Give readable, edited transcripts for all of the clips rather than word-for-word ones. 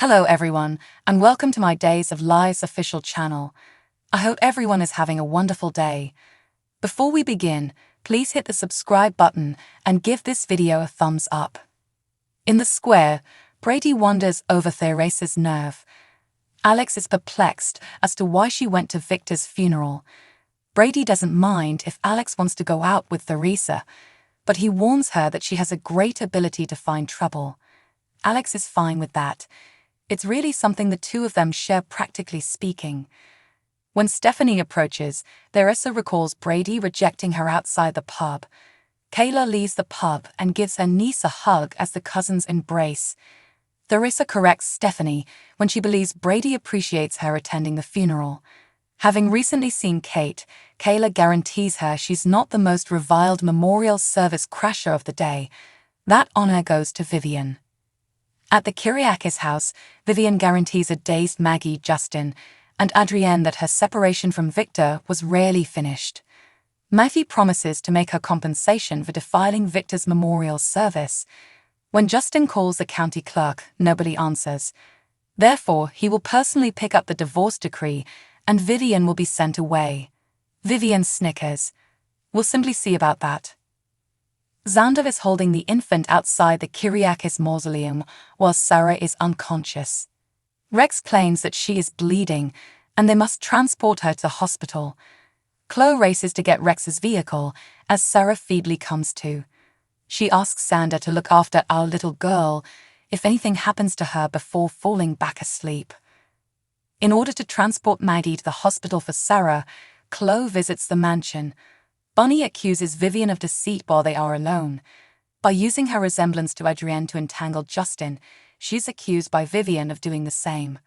Hello everyone, and welcome to my Days of Lies official channel. I hope everyone is having a wonderful day. Before we begin, please hit the subscribe button and give this video a thumbs up. In the square, Brady wonders over Theresa's nerve. Alex is perplexed as to why she went to Victor's funeral. Brady doesn't mind if Alex wants to go out with Theresa, but he warns her that she has a great ability to find trouble. Alex is fine with that. It's really something the two of them share, practically speaking. When Stephanie approaches, Theresa recalls Brady rejecting her outside the pub. Kayla leaves the pub and gives her niece a hug as the cousins embrace. Theresa corrects Stephanie when she believes Brady appreciates her attending the funeral. Having recently seen Kate, Kayla guarantees her she's not the most reviled memorial service crasher of the day. That honor goes to Vivian. At the Kyriakis house, Vivian guarantees a dazed Maggie, Justin, and Adrienne that her separation from Victor was rarely finished. Maggie promises to make her compensation for defiling Victor's memorial service. When Justin calls the county clerk, nobody answers. Therefore, he will personally pick up the divorce decree, and Vivian will be sent away. Vivian snickers. We'll simply see about that. Xander is holding the infant outside the Kyriakis mausoleum while Sarah is unconscious. Rex claims that she is bleeding and they must transport her to the hospital. Chloe races to get Rex's vehicle as Sarah feebly comes to. She asks Xander to look after our little girl if anything happens to her before falling back asleep. In order to transport Maggie to the hospital for Sarah, Chloe visits the mansion. Bunny accuses Vivian of deceit while they are alone. By using her resemblance to Adrienne to entangle Justin, she's accused by Vivian of doing the same.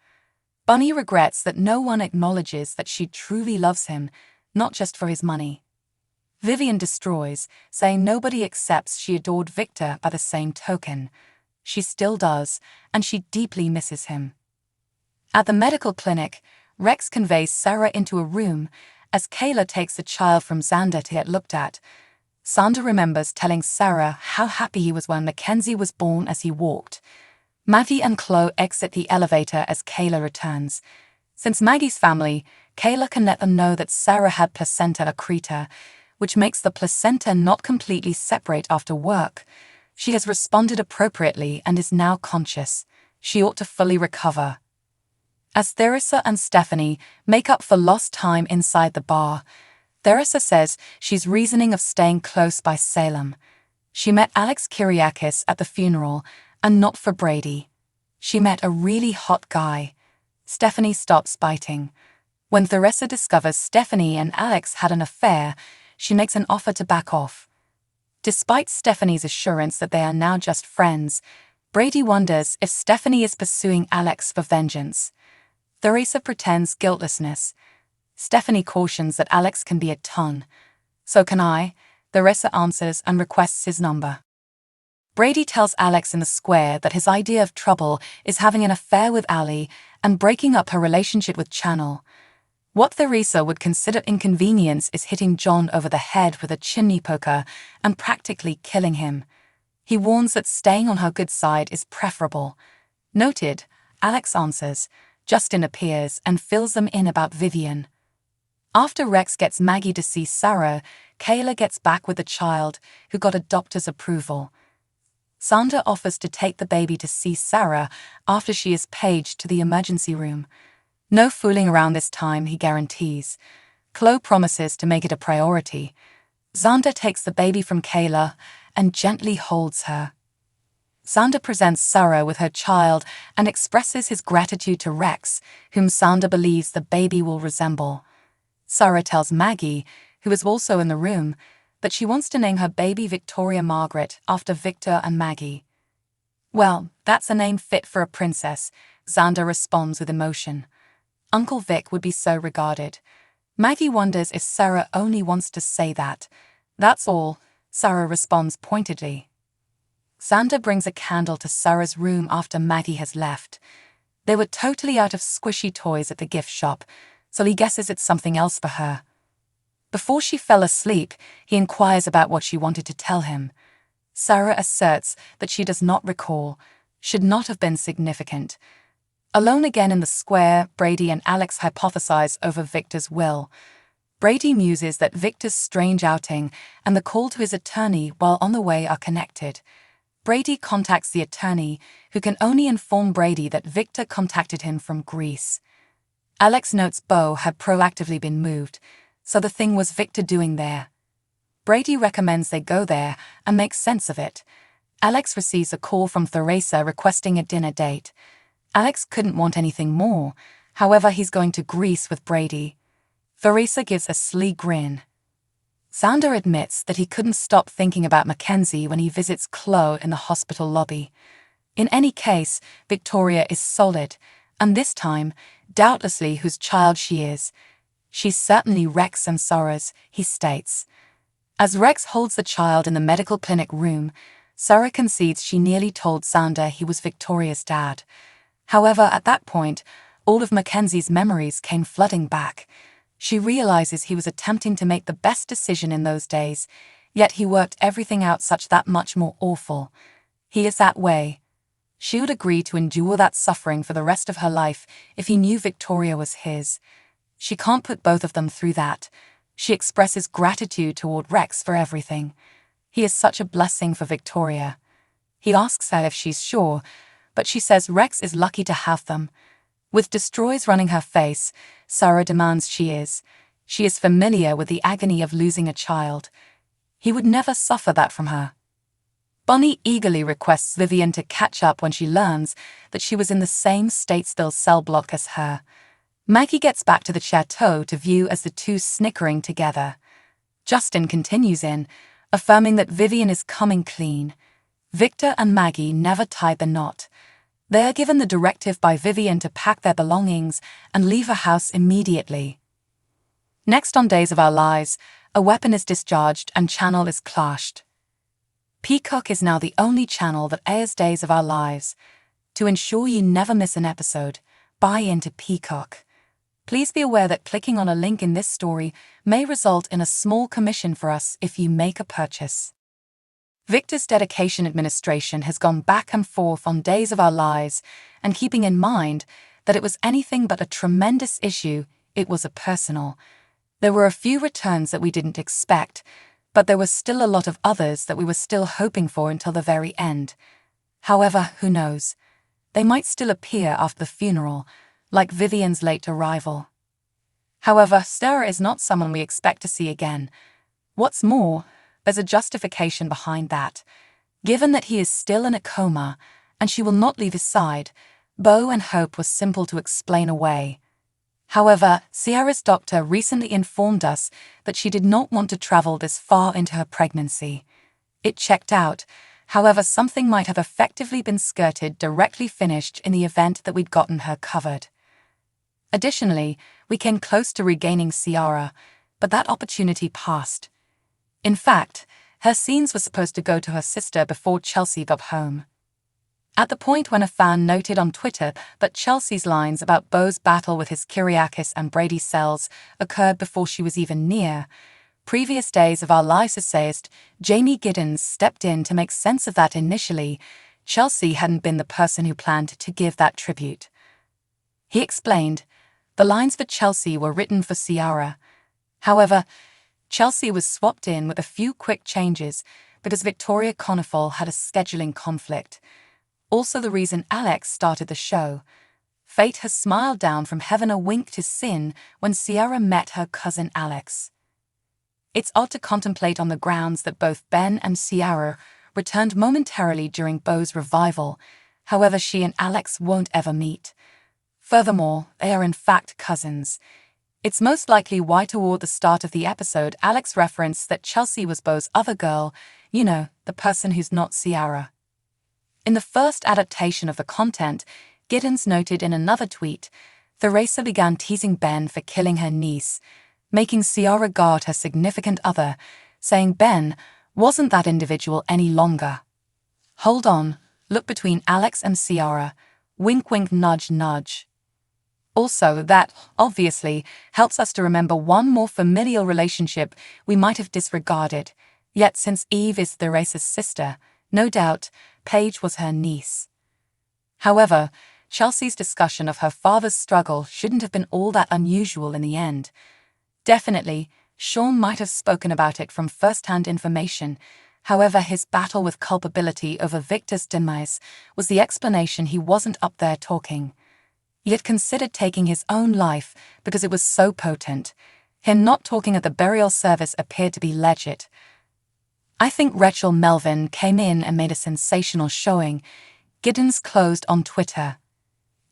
Bunny regrets that no one acknowledges that she truly loves him, not just for his money. Vivian destroys, saying nobody accepts she adored Victor by the same token. She still does, and she deeply misses him. At the medical clinic, Rex conveys Sarah into a room as Kayla takes the child from Xander to get looked at. Xander remembers telling Sarah how happy he was when Mackenzie was born as he walked. Maggie and Chloe exit the elevator as Kayla returns. Since Maggie's family, Kayla can let them know that Sarah had placenta accreta, which makes the placenta not completely separate after work. She has responded appropriately and is now conscious. She ought to fully recover. As Theresa and Stephanie make up for lost time inside the bar, Theresa says she's reasoning of staying close by Salem. She met Alex Kyriakis at the funeral, and not for Brady. She met a really hot guy. Stephanie stops biting. When Theresa discovers Stephanie and Alex had an affair, she makes an offer to back off. Despite Stephanie's assurance that they are now just friends, Brady wonders if Stephanie is pursuing Alex for vengeance. Theresa pretends guiltlessness. Stephanie cautions that Alex can be a ton. So can I, Theresa answers and requests his number. Brady tells Alex in the square that his idea of trouble is having an affair with Ali and breaking up her relationship with Channel. What Theresa would consider inconvenience is hitting John over the head with a chimney poker and practically killing him. He warns that staying on her good side is preferable. Noted, Alex answers. Justin appears and fills them in about Vivian. After Rex gets Maggie to see Sarah, Kayla gets back with the child, who got a doctor's approval. Xander offers to take the baby to see Sarah after she is paged to the emergency room. No fooling around this time, he guarantees. Chloe promises to make it a priority. Xander takes the baby from Kayla and gently holds her. Xander presents Sarah with her child and expresses his gratitude to Rex, whom Xander believes the baby will resemble. Sarah tells Maggie, who is also in the room, that she wants to name her baby Victoria Margaret after Victor and Maggie. Well, that's a name fit for a princess, Xander responds with emotion. Uncle Vic would be so regarded. Maggie wonders if Sarah only wants to say that. That's all, Sarah responds pointedly. Xander brings a candle to Sarah's room after Maggie has left. They were totally out of squishy toys at the gift shop, so he guesses it's something else for her. Before she fell asleep, he inquires about what she wanted to tell him. Sarah asserts that she does not recall, should not have been significant. Alone again in the square, Brady and Alex hypothesize over Victor's will. Brady muses that Victor's strange outing and the call to his attorney while on the way are connected. Brady contacts the attorney, who can only inform Brady that Victor contacted him from Greece. Alex notes Bo had proactively been moved, so the thing was Victor doing there. Brady recommends they go there and make sense of it. Alex receives a call from Theresa requesting a dinner date. Alex couldn't want anything more, however he's going to Greece with Brady. Theresa gives a sly grin. Xander admits that he couldn't stop thinking about Mackenzie when he visits Chloe in the hospital lobby. In any case, Victoria is solid, and this time, doubtlessly whose child she is. She's certainly Rex and Sarah's, he states. As Rex holds the child in the medical clinic room, Sarah concedes she nearly told Xander he was Victoria's dad. However, at that point, all of Mackenzie's memories came flooding back. She realizes he was attempting to make the best decision in those days, yet he worked everything out such that much more awful. He is that way. She would agree to endure that suffering for the rest of her life if he knew Victoria was his. She can't put both of them through that. She expresses gratitude toward Rex for everything. He is such a blessing for Victoria. He asks her if she's sure, but she says Rex is lucky to have them. With destroys running her face, Sarah demands she is. She is familiar with the agony of losing a child. He would never suffer that from her. Bonnie eagerly requests Vivian to catch up when she learns that she was in the same Statesville cell block as her. Maggie gets back to the chateau to view as the two snickering together. Justin continues in, affirming that Vivian is coming clean. Victor and Maggie never tied the knot. They are given the directive by Vivian to pack their belongings and leave her house immediately. Next on Days of Our Lives, a weapon is discharged and channel is clashed. Peacock is now the only channel that airs Days of Our Lives. To ensure you never miss an episode, buy into Peacock. Please be aware that clicking on a link in this story may result in a small commission for us if you make a purchase. Victor's dedication administration has gone back and forth on Days of Our Lives, and keeping in mind that it was anything but a tremendous issue, it was a personal. There were a few returns that we didn't expect, but there was still a lot of others that we were still hoping for until the very end. However, who knows? They might still appear after the funeral, like Vivian's late arrival. However, Sarah is not someone we expect to see again. What's more, there's a justification behind that. Given that he is still in a coma, and she will not leave his side, Bo and Hope was simple to explain away. However, Sierra's doctor recently informed us that she did not want to travel this far into her pregnancy. It checked out, however something might have effectively been skirted directly finished in the event that we'd gotten her covered. Additionally, we came close to regaining Ciara, but that opportunity passed. In fact, her scenes were supposed to go to her sister before Chelsea got home. At the point when a fan noted on Twitter that Chelsea's lines about Bo's battle with his Kyriakis and Brady cells occurred before she was even near, previous Days of Our Lives essayist Jamie Giddens stepped in to make sense of that initially. Chelsea hadn't been the person who planned to give that tribute. He explained, the lines for Chelsea were written for Ciara. However, Chelsea was swapped in with a few quick changes because Victoria Konefal had a scheduling conflict. Also the reason Alex started the show. Fate has smiled down from heaven a wink to sin when Ciara met her cousin Alex. It's odd to contemplate on the grounds that both Ben and Ciara returned momentarily during Bo's revival, however she and Alex won't ever meet. Furthermore, they are in fact cousins. It's most likely why toward the start of the episode Alex referenced that Chelsea was Bo's other girl, you know, the person who's not Ciara. In the first adaptation of the content, Giddens noted in another tweet, Theresa began teasing Ben for killing her niece, making Ciara guard her significant other, saying Ben wasn't that individual any longer. Hold on, look between Alex and Ciara, wink wink nudge nudge. Also, that, obviously, helps us to remember one more familial relationship we might have disregarded, yet since Eve is Theresa's sister, no doubt, Paige was her niece. However, Chelsea's discussion of her father's struggle shouldn't have been all that unusual in the end. Definitely, Sean might have spoken about it from first-hand information. However, his battle with culpability over Victor's demise was the explanation he wasn't up there talking. He had considered taking his own life because it was so potent. Him not talking at the burial service appeared to be legit. I think Rachel Melvin came in and made a sensational showing. Giddens closed on Twitter.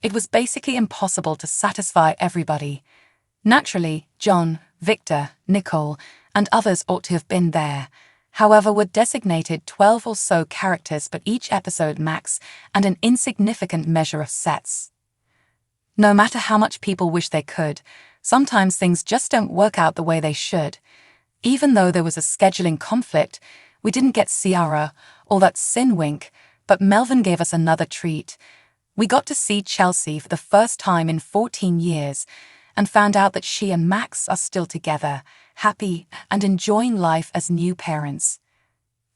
It was basically impossible to satisfy everybody. Naturally, John, Victor, Nicole, and others ought to have been there. However, were designated 12 or so characters but each episode max and an insignificant measure of sets. No matter how much people wish they could, sometimes things just don't work out the way they should. Even though there was a scheduling conflict, we didn't get Ciara or that sin wink, but Melvin gave us another treat. We got to see Chelsea for the first time in 14 years and found out that she and Max are still together, happy and enjoying life as new parents.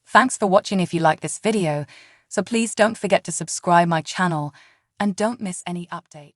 Thanks for watching. If you like this video, so please don't forget to subscribe my channel and don't miss any update.